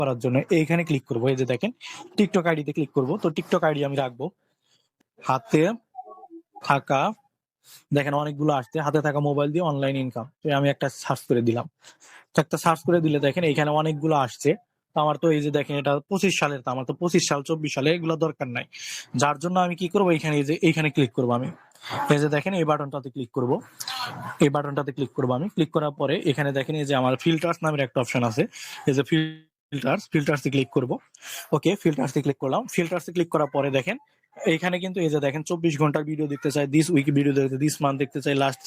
করার জন্য এইখানে ক্লিক করবো। এই যে দেখেন টিকটক আইডিতে ক্লিক করব। তো টিকটক আইডি আমি রাখবো হাতে থাকা, দেখেন অনেকগুলো আসছে, হাতে থাকা মোবাইল দিয়ে অনলাইন ইনকাম। তো আমি একটা সার্চ করে দিলাম। তো একটা সার্চ করে দিলে দেখেন এখানে অনেকগুলো আসছে। তো আমার তো এই যে দেখেন এটা 25 সালের, তো আমার তো 25 সাল 24 সালে এগুলো দরকার নাই। যার জন্য আমি কি করবো, এখানে এই যে এইখানে ক্লিক করবো আমি। এই যে দেখেন এই বাটনটাতে ক্লিক করব। এই বাটনটাতে ক্লিক করবো আমি। ক্লিক করার পরে এখানে দেখেন এই যে আমার ফিল্টার্স নামের একটা অপশন আছে। এই যে ফিল্টার্সে ক্লিক করব। ওকে, ফিল্টার্সে ক্লিক করলাম। ফিল্টার্সে ক্লিক করার পরে দেখেন এইখানে কিন্তু এই যে দেখেন 24 ঘন্টার ভিডিও দেখতে চাই, দিস উইক ভিডিও দেখতে, দিস মান্থ দেখতে চাই, লাস্ট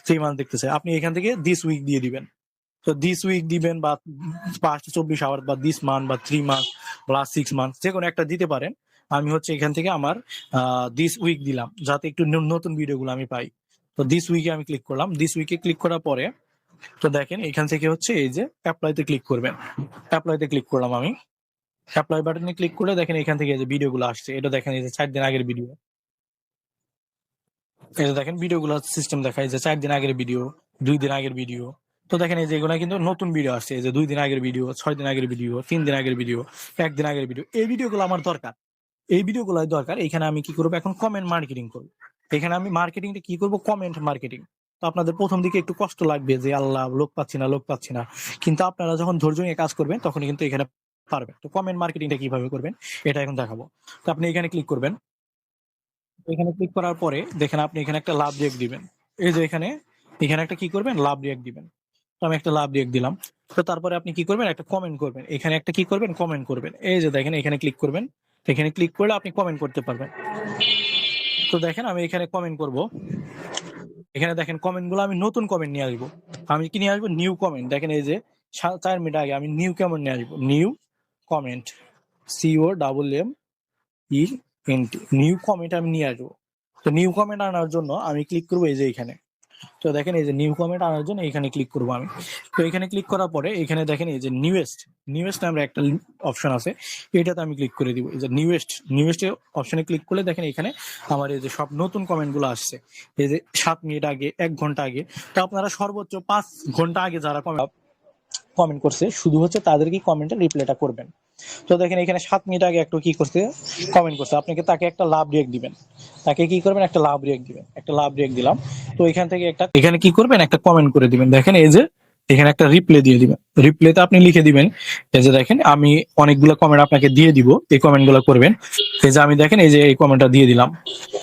থ্রি মান্থ দেখতে চাই। আপনি এখান থেকে দিস উইক দিয়ে দিবেন। তো দিস উইক দিবেন বা পাস্ট 24 আওয়ার বা দিস মান্থ বা 3 মান্থ লাস্ট 6 মান্থ, যে কোনো একটা দিতে পারেন। আমি হচ্ছে এখান থেকে আমার দিস উইক দিলাম, যাতে একটু নতুন ভিডিওগুলো আমি পাই। তো দিস উইকে আমি ক্লিক করলাম। দিস উইকে ক্লিক করার পরে তো দেখেন এখান থেকে হচ্ছে এই যে অ্যাপ্লাইতে ক্লিক করবেন। অ্যাপ্লাইতে ক্লিক করলাম আমি। অ্যাপ্লাই বাটনে ক্লিক করলে দেখেন এখান থেকে যে ভিডিওগুলো আসছে, এটা দেখেন এই যে 4 দিন আগের ভিডিও। এই যে দেখেন ভিডিওগুলো সিস্টেম দেখায় যে 4 দিন আগের ভিডিও, 2 দিন আগের ভিডিও। তো দেখেন এই যে এগুলো কিন্তু নতুন ভিডিও আসছে। এই যে 2 দিন আগের ভিডিও, 6 দিন আগের ভিডিও, 3 দিন আগের ভিডিও, 1 দিন আগের ভিডিও। এই ভিডিওগুলো আমার দরকার, এই ভিডিওগুলো দরকার। এখানে আমি কি করবো এখন, কমেন্ট মার্কেটিং করবো। এখানে আমি মার্কেটিংটা কি করবো, কমেন্ট মার্কেটিং। তো আপনাদের প্রথম দিকে একটু কষ্ট লাগবে যে আল্লাহ লোক পাচ্ছি না, লোক পাচ্ছি না, কিন্তু আপনারা যখন ধৈর্য নিয়ে কাজ করবেন তখন কিন্তু এখানে পারবেন। তো কমেন্ট মার্কেটিংটা কিভাবে করবেন এটা এখন দেখাবো। তো আপনি এখানে ক্লিক করবেন। এখানে ক্লিক করার পরে দেখেন আপনি এখানে একটা লাভ রিয়েক্ট দিবেন। এই যে এখানে এখানে একটা কি করবেন, লাভ রিয়েক্ট দিবেন। তো আমি একটা লাভ রিয়েক্ট দিলাম। তো তারপরে আপনি কি করবেন, একটা কমেন্ট করবেন। এখানে একটা কি করবেন, কমেন্ট করবেন। এই যে দেখেন এখানে ক্লিক করবেন। এখানে ক্লিক করলে আপনি কমেন্ট করতে পারবেন। তো দেখেন আমি এখানে কমেন্ট করব। এখানে দেখেন কমেন্ট গুলো আমি নতুন কমেন্ট নিয়ে আসবো। আমি কি নিয়ে আসবো, নিউ কমেন্ট। দেখেন এই যে 4 মিনিট আগে আমি নিউ কমেন্ট নিয়ে আসবো। New comment, COMMENT, new comment আমি নিয়ে আসবো। তো নিউ কমেন্ট আনার জন্য আমি ক্লিক করবো এই যে এখানে। তো দেখেন এই যে নিউ কমেন্ট আনার জন্য এখানে ক্লিক করবো আমি। তো এখানে ক্লিক করার পরে এখানে দেখেন এই যে নিউয়েস্ট নামের একটা অপশন আছে, এটাতে আমি ক্লিক করে দিব। এই যে নিউয়েস্ট অপশনে ক্লিক করলে দেখেন এখানে আমার এই যে সব নতুন কমেন্ট গুলো আসছে। এই যে 7 মিনিট আগে, 1 ঘন্টা আগে। তো আপনারা সর্বোচ্চ 5 ঘন্টা আগে যারা কমেন্ট করছে শুধু হচ্ছে তাদেরকে কমেন্টের রিপ্লাইটা করবেন। তো দেখেন এখানে 7 মিনিট আগে একটু কি করছে, কমেন্ট করছে। আপনাকে তাকে একটা লাভ রিয়েক্ট দিবেন। তাকে কি করবেন, একটা লাভ রিয়েক্ট দিবেন। একটা লাভ রিয়েক্ট দিলাম। তো এখান থেকে একটা এখানে কি করবেন, একটা কমেন্ট করে দিবেন। দেখেন এই যে এখানে একটা রিপ্লে দিয়ে দিবেন। রিপ্লেতে আপনি লিখে দিবেন এই যে দেখেন আমি অনেকগুলো কমেন্ট আপনাকে দিয়ে দিব, এই কমেন্ট গুলো করবেন। এই যে আমি দেখেন এই যে এই কমেন্টটা দিয়ে দিলাম,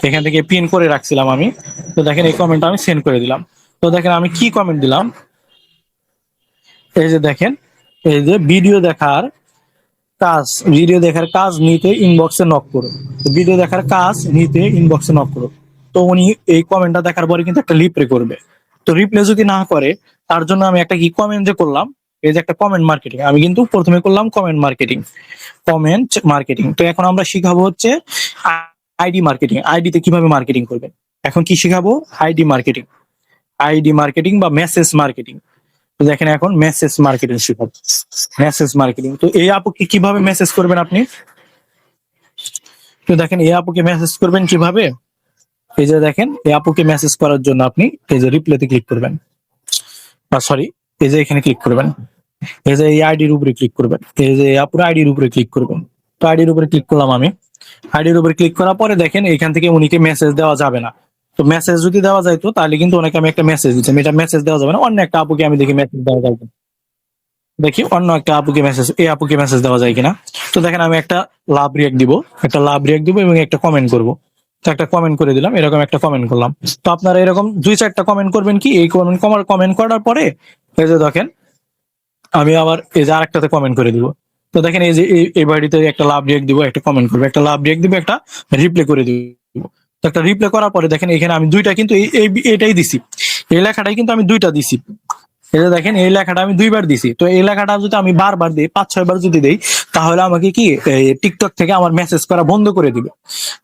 এখান থেকে পিন করে রাখছিলাম আমি। তো দেখেন এই কমেন্টটা আমি সেন্ড করে দিলাম। তো দেখেন আমি কি কমেন্ট দিলাম, এই যে দেখেন এই যে ভিডিও দেখার কাজ নিতে ইনবক্সে নক করো। ভিডিও দেখার কাজ নিতে ইনবক্সে নক করো। তো উনি এই কমেন্টটা দেখার পরে কিন্তু একটা রিপ্লে করবে। তো রিপ্লে যদি না করে তার জন্য আমি একটা কি কমেন্ট যে করলাম, এই যে একটা কমেন্ট মার্কেটিং, আমি কিন্তু প্রথমে করলাম কমেন্ট মার্কেটিং। তো এখন আমরা শিখাবো হচ্ছে আইডি মার্কেটিং। আইডিতে কিভাবে মার্কেটিং করবেন, এখন কি শিখাবো, আইডি মার্কেটিং বা মেসেজ মার্কেটিং। তো দেখেন এখন মেসেজ মার্কেটিং শিখাবো। মেসেজ মার্কেটিং, তো এই আপুকে কিভাবে মেসেজ করবেন আপনি। তো দেখেন এই আপুকে মেসেজ করবেন কিভাবে, এই যে দেখেন এই আপুকে মেসেজ করার জন্য আপনি এই যে রিপ্লেতে ক্লিক করবেন, সরি এই যে এখানে ক্লিক করবেন। এই যে এই আইডির উপরে ক্লিক করবেন। এই যে এই আপুর আইডির উপরে ক্লিক করবেন। তো আইডির উপরে ক্লিক করলাম আমি। আইডির উপরে ক্লিক করার পরে দেখেন এখান থেকে উনিকে মেসেজ দেওয়া যাবে না। তো মেসেজ যদি দেওয়া যাইতো তাহলে কিন্তু ওনাকে আমি একটা মেসেজ দিচ্ছি, এটা মেসেজ দেওয়া যাবে না। অন্য একটা আপুকে আমি দেখি মেসেজ দেওয়া যাবে, দেখি অন্য একটা আপুকে মেসেজ, এই আপুকে মেসেজ দেওয়া যায় কিনা। তো দেখেন আমি একটা লাভ রিয়েক্ট দিব, এবং একটা কমেন্ট করব। তো একটা কমেন্ট করে দিলাম, এরকম একটা কমেন্ট করলাম। তো আপনারা এরকম 2-4টা কমেন্ট করবেন। কি এই কমেন্ট করার পরে এই যে দেখেন আমি আবার এই যে আরেকটাতে কমেন্ট করে দিব। তো দেখেন এই যে এই বাড়িতে একটা লাভ রিয়েক্ট দিব, একটা কমেন্ট করবো, একটা লাভ রিয়েক্ট দিব, একটা রিপ্লে করে দিব। তো একটা রিপ্লে করার পরে দেখেন এখানে আমি 2টা কিন্তু এটাই দিছি, এই লেখাটাই কিন্তু আমি 2টা দিছি। এই যে দেখেন এই লেখাটা আমি 2বার দিছি। তো এই লেখাটা যদি আমি বারবার দিই, 5-6 বার যদি দেই, তাহলে আমাকে কি টিকটক থেকে আমার মেসেজ করা বন্ধ করে দিবে।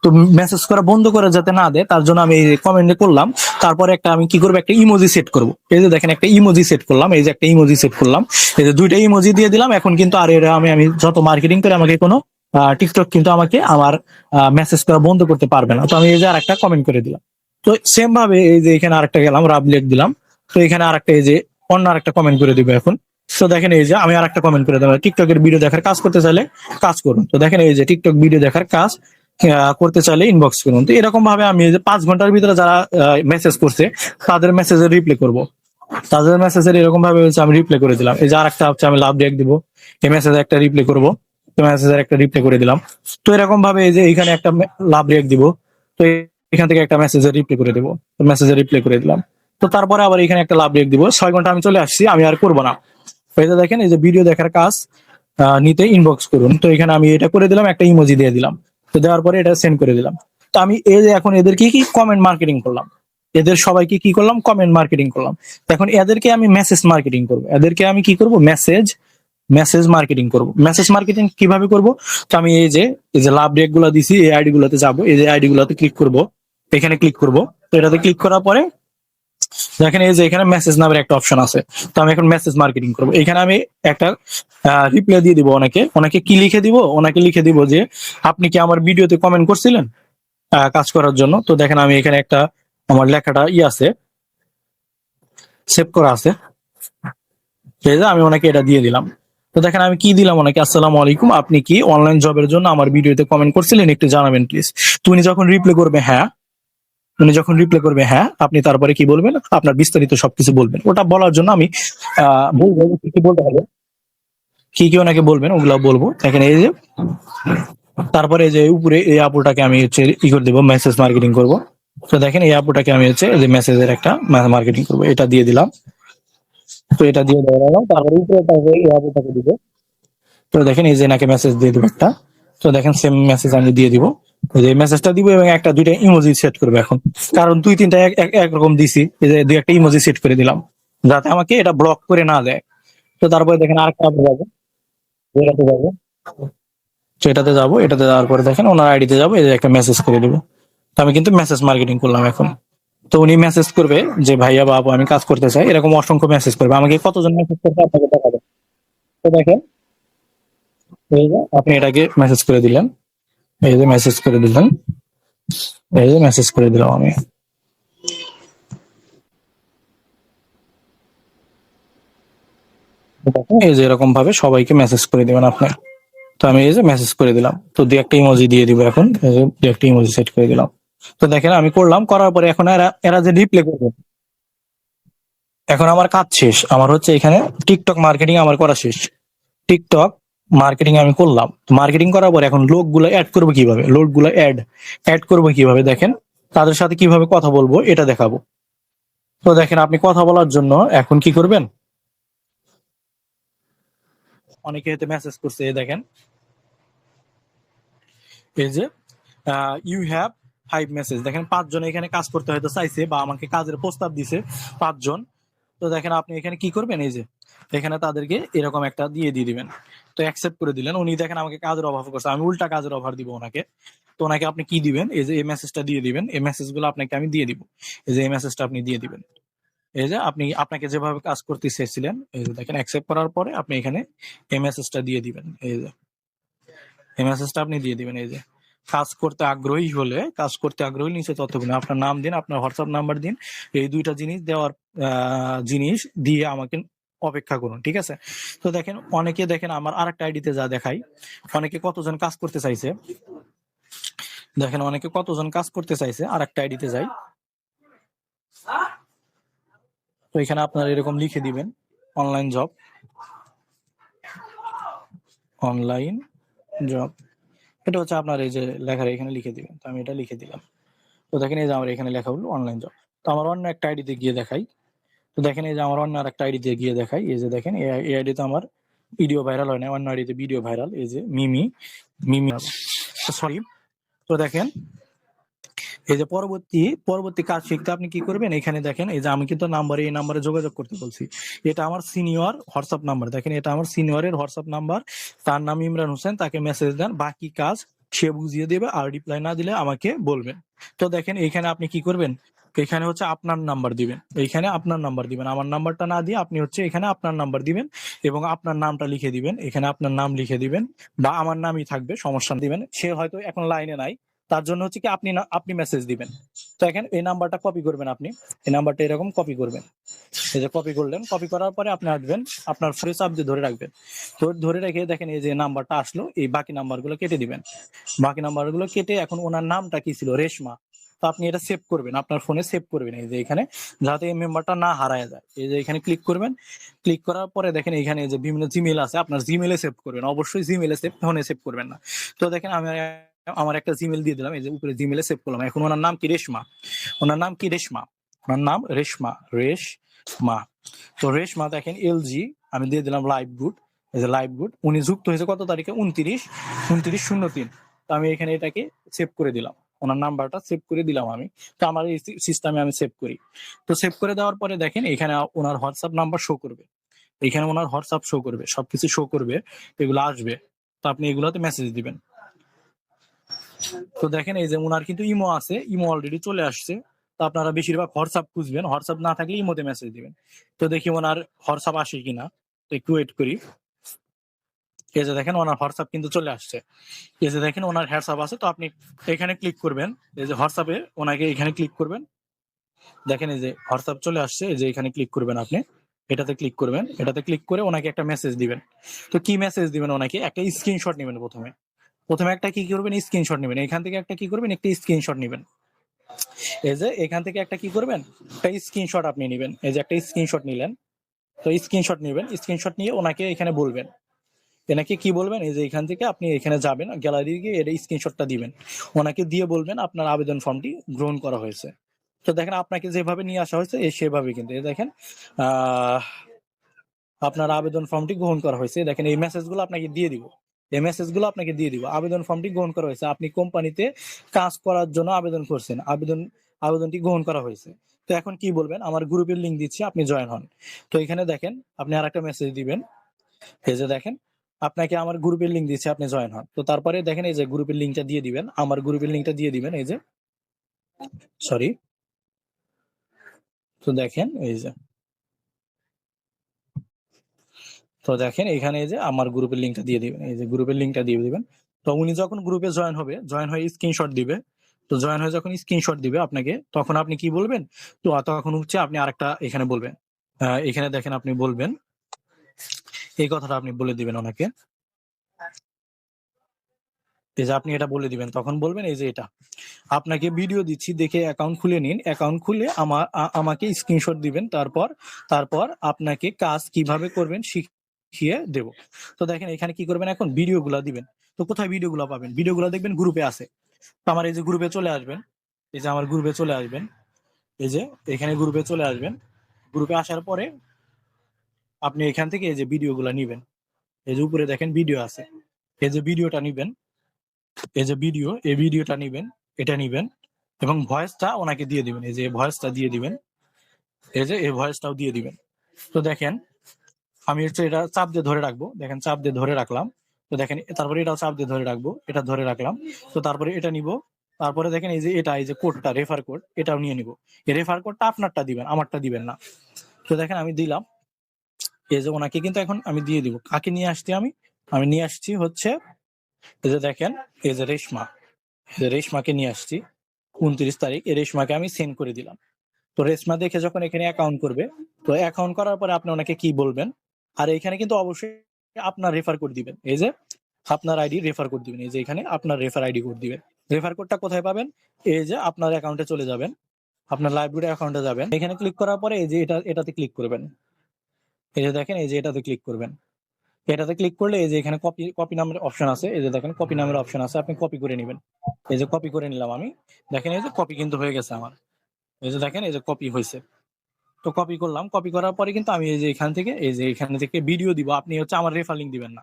তো মেসেজ করা বন্ধ করে যাতে না দেয় তার জন্য আমি এই কমেন্টে করলাম। তারপরে একটা আমি কি করবো, একটা ইমোজি সেট করব। এই যে দেখেন একটা ইমোজি সেট করলাম, এই যে একটা ইমোজি সেট করলাম। এই যে 2টা ইমোজি দিয়ে দিলাম। এখন কিন্তু আর এরা আমি যত মার্কেটিং করে আমাকে কোনো টিকটক কিন্তু আমাকে আমার মেসেজ করা বন্ধ করতে পারবে না। তো আমি এই যে আরেকটা কমেন্ট করে দিলাম। তো সেম ভাবে এই যে এখানে আরেকটা গেলাম, রাবলেট দিলাম। তো এখানে আরেকটা এই যে অন্য আরেকটা কমেন্ট করে দিবে এখন। তো দেখেন এই যে আমি আর একটা কমেন্ট করে দেবো, টিকটকের ভিডিও দেখার কাজ করতে চাইলে কাজ করুন। তো দেখেন এই যে টিকটক ভিডিও দেখার কাজ করতে চাইলে ইনবক্স করুন। তো এরকম ভাবে আমি এই যে 5 ঘন্টার ভিতরে যারা মেসেজ করছে তাদের মেসেজের রিপ্লাই করব। তাদের মেসেজের এরকম ভাবে হচ্ছে আমি রিপ্লাই করে দিলাম। এই যে আরেকটা হচ্ছে আমি লাভ রিঅ্যাক্ট দিব, এই মেসেজে একটা রিপ্লাই করব, তো মেসেজের একটা রিপ্লাই করে দিলাম। তো এরকম ভাবে এই যে এখানে একটা লাভ রিঅ্যাক্ট দিব, তো এখান থেকে একটা মেসেজের রিপ্লাই করে দেবো, তো মেসেজের রিপ্লাই করে দিলাম। তো তারপরে আবার এখানে একটা লাভ রিঅ্যাক্ট দিব। 6 ঘন্টা আমি চলে আসছি, আমি আর করবো না। তো এই যে দেখেন এই যে ভিডিও দেখার কাজ নিতে ইনবক্স করুন। তো এখানে আমি এটা করে দিলাম, একটা ইমোজি দিয়ে দিলাম। তো দেওয়ার পরে এটা সেন্ড করে দিলাম। তো আমি এই যে এখন এদেরকে কি কমেন্ট মার্কেটিং করলাম, এদের সবাইকে কি করলাম, কমেন্ট মার্কেটিং করলাম। তো এখন এদেরকে আমি মেসেজ মার্কেটিং করবো, এদেরকে আমি কি করব, মেসেজ মেসেজ মার্কেটিং করব। মেসেজ মার্কেটিং কিভাবে করব, তো আমি এই যে লাভ রেক গুলো দিছি, এই আইডি গুলোতে যাবো, এই যে আইডি গুলোতে ক্লিক করব, এখানে ক্লিক করব। তো এটাতে ক্লিক করার পরে দেখেন এই যে এখানে মেসেজ নামের একটা অপশন আছে। তো আমি এখন মেসেজ মার্কেটিং করবো। এখানে আমি একটা রিপ্লাই দিয়ে দিব। অনেকে অনেকে কি লিখে দিব, ওনাকে লিখে দিব যে আপনি কি আমার ভিডিওতে কমেন্ট করছিলেন কাজ করার জন্য। তো দেখেন আমি এখানে একটা আমার লেখাটা আছে, সেভ করা আছে। এই যে আমি ওনাকে এটা দিয়ে দিলাম। তো দেখেন আমি কি দিলাম ওনাকে, আসসালামু আলাইকুম, আপনি কি অনলাইন জবের জন্য আমার ভিডিওতে কমেন্ট করছিলেন, একটু জানাবেন প্লিজ। তো উনি যখন রিপ্লাই করবে হ্যাঁ, উনি যখন রিপ্লাই করবে হ্যাঁ, আপনি তারপরে কি বলবেন, আপনার বিস্তারিত সবকিছু বলবেন। ওটা বলার জন্য আমি বলবো কি কি বলতে হবে, কি কি ওনাকে বলবেন ওগুলা বলবো। দেখেন এই যে তারপরে এই যে উপরে এই আপুটাকে আমি হচ্ছে ই করে দেবো, মেসেজ মার্কেটিং করব। তো দেখেন এই আপুটাকে আমি হচ্ছে এই যে মেসেজের একটা মার্কেটিং করবো, এটা দিয়ে দিলাম। তো এটা দিয়ে দেওয়া, তারপরে উপরে এই আপুটাকে দিব। তো দেখেন এই যে এনাকে মেসেজ দিয়ে দিব একটা। তো দেখেন সেম মেসেজ আমি দিয়ে দিব, এই যে মেসেজটা দিব এবং একটা দুইটা ইমোজি সেট করবে এখন, কারণ দুই তিনটা একরকম দিছি, এই যে দুই একটা ইমোজি সেট করে দিলাম যাতে আমাকে এটা ব্লক করে না দেয়। তো তারপরে দেখেন আরেকটা যাবো, এটাতে যাবো, তো এটাতে যাবো, এটাতে যাওয়ার পরে দেখেন ওনার আইডিতে যাবো, এই যে একটা মেসেজ করে দিব। তো আমি কিন্তু মেসেজ মার্কেটিং করলাম এখন। তো উনি মেসেজ করবে যে ভাইয়া বা আপু আমি কাজ করতে চাই, এরকম অসংখ্য মেসেজ করবে। আমাকে কতজন মেসেজ করবে আপনাকে দেখাবো। তো দেখেন এই যে আপনি এটাকে মেসেজ করে দিলেন, এই যে মেসেজ করে দিলেন, এই যে মেসেজ করে দিলাম আমি। এই যে এরকম ভাবে সবাইকে মেসেজ করে দিবেন আপনি। তো আমি এই যে মেসেজ করে দিলাম, তো দু একটা ইমোজি দিয়ে দিব এখন, এই যে দু একটা ইমোজি সেট করে দিলাম। তো দেখেন আমি করলাম, করার পরে এখন এরা এরা যে রিপ্লে করবে, এখন আমার কাজ শেষ। আমার হচ্ছে এখানে টিকটক মার্কেটিং আমার করা শেষ। টিকটক মার্কেটিং আমি করলাম, মার্কেটিং করার পর এখন লোকগুলো অ্যাড করবো কিভাবে, লোকগুলো অ্যাড অ্যাড করবো কিভাবে, দেখেন তাদের সাথে কিভাবে কথা বলবো এটা দেখাবো। তো দেখেন আপনি কথা বলার জন্য এখন কি করবেন, অনেকে এতে মেসেজ করছে, এই দেখেন এই যে ইউ হ্যাভ 5 মেসেজ, দেখেন 5 জন এখানে কাজ করতে হয়তো চাইছে বা আমাকে কাজের প্রস্তাব দিছে 5 জন। তো দেখেন আপনি এখানে কি করবেন, এই যে এখানে তাদেরকে এরকম একটা দিয়ে দিবেন। তো অ্যাকসেপ্ট করে দিলেন। উনি দেখেন আমাকে কাজের অফার করছে, আমি উল্টা কাজের অফার দিব ওনাকে। তো ওনাকে আপনি কি দিবেন, এই যে এই মেসেজটা দিয়ে দিবেন, এই মেসেজগুলো আপনাকে আমি দিয়ে দিব। এই যে এই মেসেজটা আপনি দিয়ে দিবেন, এই যে আপনি আপনাকে যেভাবে কাজ করতে চেয়েছিলেন, এই যে দেখেন অ্যাকসেপ্ট করার পরে আপনি এখানে এই মেসেজটা দিয়ে দিবেন, এই যে এই মেসেজটা আপনি দিয়ে দিবেন। এই যে কাজ করতে আগ্রহী হলে, কাজ করতে আগ্রহী নিচে তথ্যগুলো আপনার নাম দিন, আপনার হোয়াটসঅ্যাপ নাম্বার দিন, এই দুইটা জিনিস দেওয়ার জিনিস দিয়ে আমাকে অপেক্ষা করুন, ঠিক আছে। তো দেখেন অনেকে দেখেন আমার আরেকটা আইডিতে যা দেখাই, অনেকে কতজন কাজ করতে চাইছে, দেখেন অনেকে কতজন কাজ করতে চাইছে। আরেকটা আইডিতে যাই, তো এখানে আপনার এরকম লিখে দিবেন অনলাইন জব, অনলাইন জব, এটা হচ্ছে আপনার এই যে লেখার এখানে লিখে দিবেন। তো আমি এটা লিখে দিলাম। তো দেখেন এই যে আমার এখানে লেখা হলো অনলাইন জব। তো আমার অন্য একটা আইডিতে গিয়ে দেখাই, তো দেখেন এই যে আমার অন্য আরেকটা আইডিতে গিয়ে দেখাই, এই যে দেখেন এই আইডিতে আমার ভিডিও ভাইরাল হয় না, অন্য আইডিতে ভিডিও ভাইরাল, এই যে মিমি মিমি সরি। তো দেখেন এই যে পরবর্তী পরবর্তী কাজ শিখতে আপনি কি করবেন, এখানে দেখেন এই যে আমি কিন্তু নাম্বারে এই নাম্বারে যোগাযোগ করতে বলছি, এটা আমার সিনিয়র হোয়াটসঅ্যাপ নাম্বার। দেখেন এটা আমার সিনিয়রের হোয়াটসঅ্যাপ নাম্বার, তার নাম ইমরান হোসেন, তাকে মেসেজ দেন, বাকি কাজ সে বুঝিয়ে দেবে, আর রিপ্লাই না দিলে আমাকে বলবেন। তো দেখেন এখানে আপনি কি করবেন, এখানে হচ্ছে আপনার নাম্বার দিবেন, এইখানে আপনার নাম্বার দিবেন, আমার নাম্বারটা না দিয়ে আপনি হচ্ছে এখানে আপনার নাম্বার দিবেন এবং আপনার নামটা লিখে দিবেন, এখানে আপনার নাম লিখে দিবেন বা আমার নামই থাকবে সমস্যা দিবেন। সে হয়তো এখন লাইনে নাই, তার জন্য হচ্ছে কি আপনি মেসেজ দিবেন। তো এখানে এই নাম্বারটা কপি করবেন, আপনি এই নাম্বারটা এরকম কপি করবেন। এই যে কপি করলেন, কপি করার পরে আপনি আসবেন, আপনার ফোনে চাপ দিয়ে ধরে রাখবেন। তো ধরে রেখে দেখেন এই যে নাম্বারটা আসলো, এই বাকি নাম্বারগুলো কেটে দিবেন। বাকি নাম্বারগুলো কেটে এখন ওনার নামটা কি ছিল, রেশমা। তো আপনি এটা সেভ করবেন, আপনার ফোনে সেভ করবেন এই যে এখানে, যাতে এই মেম্বারটা না হারায় যায়। এই যে এখানে ক্লিক করবেন, ক্লিক করার পরে দেখেন এখানে যে বিভিন্ন জিমেল আছে, আপনার জিমেলে সেভ করবেন, অবশ্যই জিমেলে সেভ, ফোনে সেভ করবেন না। তো দেখেন আমি আমার একটা জিমেল দিয়ে দিলাম, এই যে উপরে জিমেলে সেভ করলাম। এখন ওনার নাম কি, রেশমা। ওনার নাম কি, রেশমা। ওনার নাম রেশমা, রেশমা। তো রেশমা দেখেন এলজি, আমি দিয়ে দিলাম লাইভ গুড। এই যে লাইভ গুড, উনি যুক্ত হয়েছে কত তারিখে, 29/03। তো আমি এখানে এটাকে সেভ করে দিলাম, ওনার নাম্বারটা সেভ করে দিলাম আমি। তো আমার এই সিস্টেমে আমি সেভ করি। তো সেভ করে দেওয়ার পরে দেখেন এখানে ওনার হোয়াটসঅ্যাপ নাম্বার শো করবে, এখানে ওনার হোয়াটসঅ্যাপ শো করবে, সবকিছু শো করবে, এগুলো আসবে। তো আপনি এগুলোতে মেসেজ দিবেন। তো দেখেন এই যে ওনার কিন্তু ইমো আছে, ইমো অলরেডি চলে আসছে। তো আপনারা বেশিরভাগ হোয়াটসঅ্যাপ খুঁজবেন, হোয়াটসঅ্যাপ না থাকলে ইমোতে মেসেজ দিবেন। তো দেখি ওনার হোয়াটসঅ্যাপ আসে কিনা, তো একটু ওয়েট করি। এই যে দেখেন ওনার হোয়াটসঅ্যাপ কিন্তু চলে আসছে। এই যে দেখেন ওনার হোয়াটসঅ্যাপ আছে, তো আপনি এখানে ক্লিক করবেন, এই যে হোয়াটসঅ্যাপে ওনাকে এখানে ক্লিক করবেন। দেখেন এই যে হোয়াটসঅ্যাপ চলে আসছে, এই যে এখানে ক্লিক করবেন আপনি, এটাতে ক্লিক করবেন, এটাতে ক্লিক করে ওনাকে একটা মেসেজ দিবেন। তো কি মেসেজ দিবেন, ওনাকে একটা স্ক্রিনশট নেবেন। প্রথমে প্রথমে একটা কি করবেন, স্ক্রিনশট নেবেন। এখান থেকে একটা কি করবেন, একটা স্ক্রিনশট নেবেন। এই যে এখান থেকে একটা কি করবেন, একটা স্ক্রিনশট আপনি নেবেন। এই যে একটা স্ক্রিনশট নিলেন, তো স্ক্রিনশট নেবেন, স্ক্রিনশট নিয়ে ওনাকে এখানে বলবেন। এনাকে কি বলবেন, এই যে এখান থেকে আপনি এখানে যাবেন, গ্যালারি গিয়ে এটা স্ক্রিনশটটা দিবেন, ওনাকে দিয়ে বলবেন আপনার আবেদন ফর্মটি গ্রহণ করা হয়েছে। তো দেখেন আপনাকে যেভাবে নিয়ে আসা হয়েছে সেভাবে কিন্তু এই দেখেন আহ আপনার আবেদন ফর্মটি গ্রহণ করা হয়েছে। দেখেন এই মেসেজগুলো আপনাকে দিয়ে দিব, এই মেসেজগুলো আপনাকে দিয়ে দিব। আবেদন ফর্মটি গ্রহণ করা হয়েছে, আপনি কোম্পানিতে কাজ করার জন্য আবেদন করছেন, আবেদনটি গ্রহণ করা হয়েছে। তো এখন কি বলবেন, আমার গ্রুপের লিঙ্ক দিচ্ছি, আপনি জয়েন হন। তো এখানে দেখেন আপনি আরেকটা মেসেজ দিবেন, এই যে দেখেন আপনাকে আমার গ্রুপের লিঙ্ক দিচ্ছে, আপনি জয়েন হন। তো তারপরে দেখেন এই যে গ্রুপের লিঙ্কটা দিয়ে দিবেন, আমার গ্রুপের লিঙ্কটা দিয়ে দিবেন। এই যে সরি, তো দেখেন এই যে, তো দেখেন এখানে এই যে আমার গ্রুপের লিঙ্কটা দিয়ে দিবেন, এই যে গ্রুপের লিঙ্কটা দিয়ে দিবেন। তো উনি যখন গ্রুপে জয়েন হবে, জয়েন হয়ে স্ক্রিনশট দিবে। তো জয়েন হয়ে যখন স্ক্রিনশট দিবে আপনাকে, তখন আপনি কি বলবেন, তো তখন হচ্ছে আপনি আরেকটা এখানে বলবেন, এখানে দেখেন আপনি বলবেন এই কথাটা, আপনি বলে দিবেন ওনাকে। এই যে আপনি এটা বলে দিবেন, তখন বলবেন এই যে এটা আপনাকে ভিডিও দিচ্ছি, দেখে অ্যাকাউন্ট খুলে নিন, অ্যাকাউন্ট খুলে আমাকে স্ক্রিনশট দিবেন, তারপর তারপর আপনাকে কাজ কিভাবে করবেন শিখিয়ে দেব। তো দেখেন এখানে কি করবেন, এখন ভিডিওগুলো দিবেন। তো কোথায় ভিডিওগুলো পাবেন, ভিডিওগুলো দেখবেন গ্রুপে আছে। তো আমার এই যে গ্রুপে চলে আসবেন, এই যে আমার গ্রুপে চলে আসবেন, এই যে এখানে গ্রুপে চলে আসবেন। গ্রুপে আসার পরে আপনি এখান থেকে এই যে ভিডিওগুলো নিবেন, এই যে উপরে দেখেন ভিডিও আছে, এই যে ভিডিওটা নিবেন, এই যে ভিডিও, এই ভিডিওটা নিবেন, এটা নিবেন এবং ভয়েসটা ওনাকে দিয়ে দিবেন। এই যে ভয়েসটা দিয়ে দিবেন, এই যে এই ভয়েসটাও দিয়ে দিবেন। তো দেখেন আমি হচ্ছে এটা চাপ দিয়ে ধরে রাখবো, দেখেন চাপ দিয়ে ধরে রাখলাম। তো দেখেন তারপরে এটাও চাপ দিয়ে ধরে রাখবো, এটা ধরে রাখলাম। তো তারপরে এটা নিব, তারপরে দেখেন এই যে এটা, এই যে কোডটা, রেফার কোড, এটাও নিয়ে নিব। এই রেফার কোডটা আপনারটা দিবেন, আমারটা দিবেন না। তো দেখেন আমি দিলাম, এই যে ওনাকে কিন্তু এখন আমি দিয়ে দিব। কাকে নিয়ে আসছি আমি নিয়ে আসছি হচ্ছে এই যে দেখেন, এই যে রেশমা, রেশমাকে নিয়ে আসছি 29 তারিখ। এই রেশমাকে আমি সেন্ড করে দিলাম। তো রেশমা দেখে যখন এখানে অ্যাকাউন্ট করবে, তো অ্যাকাউন্ট করার পরে আপনি ওনাকে কি বলবেন, আর এখানে কিন্তু অবশ্যই আপনার রেফার কোড দিবেন। এই যে আপনার আইডি রেফার কোড দিবেন, এই যে এখানে আপনার রেফার আইডি কোড দিবেন। রেফার কোডটা কোথায় পাবেন, এই যে আপনার অ্যাকাউন্টে চলে যাবেন, আপনার লাইব্রেরি অ্যাকাউন্টে যাবেন, এখানে ক্লিক করার পরে এই যে এটাতে ক্লিক করবেন। এই যে দেখেন এই যে এটাতে ক্লিক করবেন, এটাতে ক্লিক করলে এই যে এখানে কপি কপি নামের অপশন আছে, এই যে দেখেন কপি নামের অপশন আছে, আপনি কপি করে নেবেন। এই যে কপি করে নিলাম আমি, দেখেন এই যে কপি কিন্তু হয়ে গেছে আমার, এই যে দেখেন এই যে কপি হয়েছে। তো কপি করলাম, কপি করার পরে কিন্তু আমি এই যে এখান থেকে, এই যে এখান থেকে ভিডিও দিব। আপনি হচ্ছে আমার রেফার লিঙ্ক দিবেন না,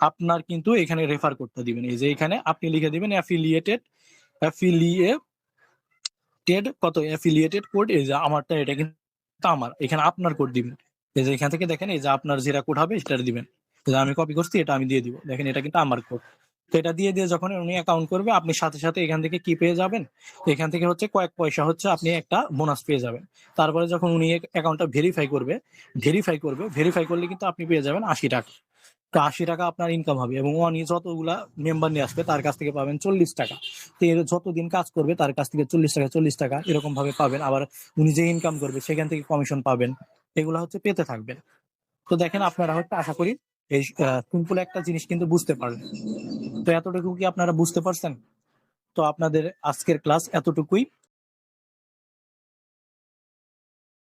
আপনার কিন্তু এখানে রেফার কোডটা দিবেন। এই যে এখানে আপনি লিখে দিবেন অ্যাফিলিয়েটেড কত, অ্যাফিলিয়েটেড কোড। এই যে আমারটা, এটা কিন্তু আমার, এখানে আপনার কোড দিবেন। এই যে এখান থেকে দেখেন এই যে আপনার যেটা কোড হবে সেটা দিবেন। এই যে আমি কপি করছি, এটা আমি দিয়ে দিব, দেখেন এটা কিন্তু আমার কোড। তো এটা দিয়ে যখন উনি অ্যাকাউন্ট করবে, আপনি সাথে সাথে এখান থেকে কি পেয়ে যাবেন, এখান থেকে হচ্ছে কয়েক পয়সা হচ্ছে আপনি একটা বোনাস পেয়ে যাবেন। তারপরে যখন উনি অ্যাকাউন্টটা ভেরিফাই করবে, ভেরিফাই করলে কিন্তু আপনি পেয়ে যাবেন 80 টাকা। তো 80 টাকা আপনার ইনকাম হবে এবং উনি যতগুলা মেম্বার নিয়ে আসবে তার কাছ থেকে পাবেন 40 টাকা। তো এর যতদিন কাজ করবে তার কাছ থেকে 40 টাকা 40 টাকা এরকম ভাবে পাবেন। আবার উনি যে ইনকাম করবে সেখান থেকে কমিশন পাবেন। এগুলা হচ্ছে পেতে থাকবেন। তো দেখেন আপনারা হচ্ছে আশা করি এই সিম্পল একটা জিনিস কিন্তু বুঝতে পারলেন। তো এতটুকু কি আপনারা বুঝতে পারছেন? তো আপনাদের আজকের ক্লাস এতটুকুই।